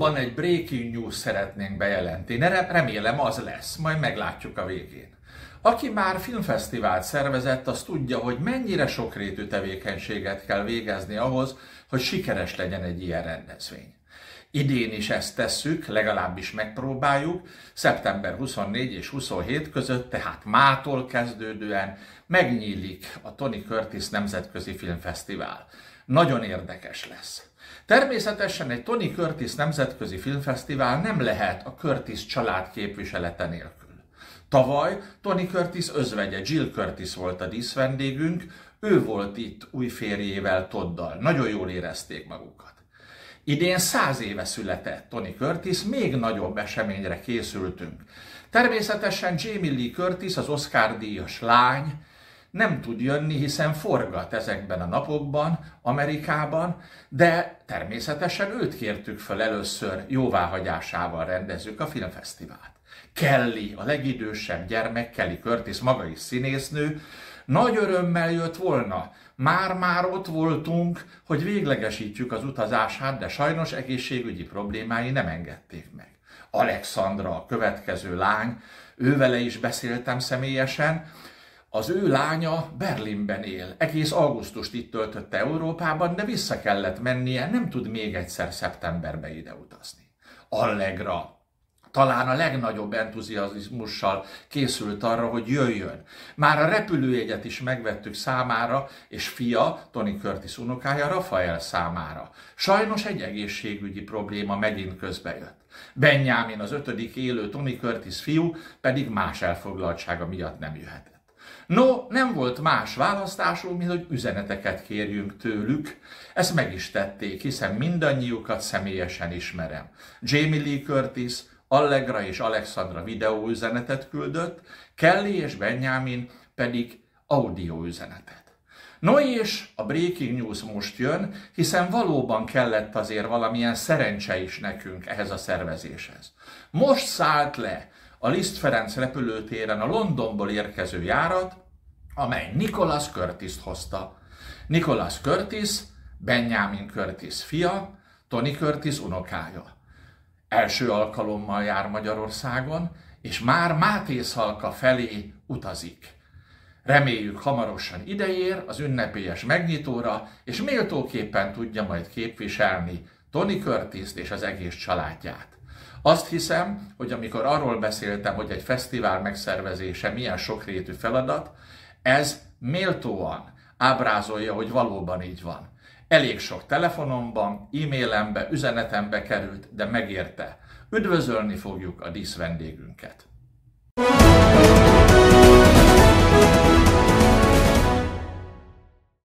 Valóban egy breaking news szeretnénk bejelenteni, remélem az lesz, majd meglátjuk a végén. Aki már filmfesztivált szervezett, az tudja, hogy mennyire sokrétű tevékenységet kell végezni ahhoz, hogy sikeres legyen egy ilyen rendezvény. Idén is ezt tesszük, legalábbis megpróbáljuk, szeptember 24 és 27 között, tehát mától kezdődően megnyílik a Tony Curtis Nemzetközi Filmfesztivál. Nagyon érdekes lesz. Természetesen egy Tony Curtis Nemzetközi Filmfesztivál nem lehet a Curtis család képviselete nélkül. Tavaly Tony Curtis özvegye Jill Curtis volt a díszvendégünk, ő volt itt új férjével, Todddal. Nagyon jól érezték magukat. Idén 100 éve született Tony Curtis, még nagyobb eseményre készültünk. Természetesen Jamie Lee Curtis, az Oscar-díjas lány, nem tud jönni, hiszen forgat ezekben a napokban, Amerikában, de természetesen őt kértük föl először, jóváhagyásával rendezzük a filmfesztivált. Kelly, a legidősebb gyermek, Kelly Curtis, maga is színésznő, nagy örömmel jött volna. Már ott voltunk, hogy véglegesítjük az utazását, de sajnos egészségügyi problémái nem engedték meg. Alexandra, a következő lány, ővele is beszéltem személyesen, az ő lánya Berlinben él, egész augusztust itt töltötte Európában, de vissza kellett mennie, nem tud még egyszer szeptemberbe ide utazni. Allegra talán a legnagyobb entuziazmussal készült arra, hogy jöjjön. Már a repülőjegyet is megvettük számára, és fia, Tony Curtis unokája, Rafael számára. Sajnos egy egészségügyi probléma megint közbejött. Benjamin, az 5. élő Tony Curtis fiú, pedig más elfoglaltsága miatt nem jöhetett. No, nem volt más választásunk, mint hogy üzeneteket kérjünk tőlük. Ezt meg is tették, hiszen mindannyiukat személyesen ismerem. Jamie Lee Curtis, Allegra és Alexandra videóüzenetet küldött, Kelly és Benjamin pedig audioüzenetet. No és a breaking news most jön, hiszen valóban kellett azért valamilyen szerencse is nekünk ehhez a szervezéshez. Most szállt le a Liszt Ferenc repülőtéren a Londonból érkező járat, amely Nicholas Curtist hozta. Nicholas Curtis, Benjamin Curtis fia, Tony Curtis unokája. Első alkalommal jár Magyarországon, és már Mátészalka felé utazik. Reméljük hamarosan ideér az ünnepélyes megnyitóra, és méltóképpen tudja majd képviselni Tony Curtist és az egész családját. Azt hiszem, hogy amikor arról beszéltem, hogy egy fesztivál megszervezése milyen sokrétű feladat, ez méltóan ábrázolja, hogy valóban így van. Elég sok telefonomban, e-mailembe, üzenetembe került, de megérte. Üdvözölni fogjuk a díszvendégünket.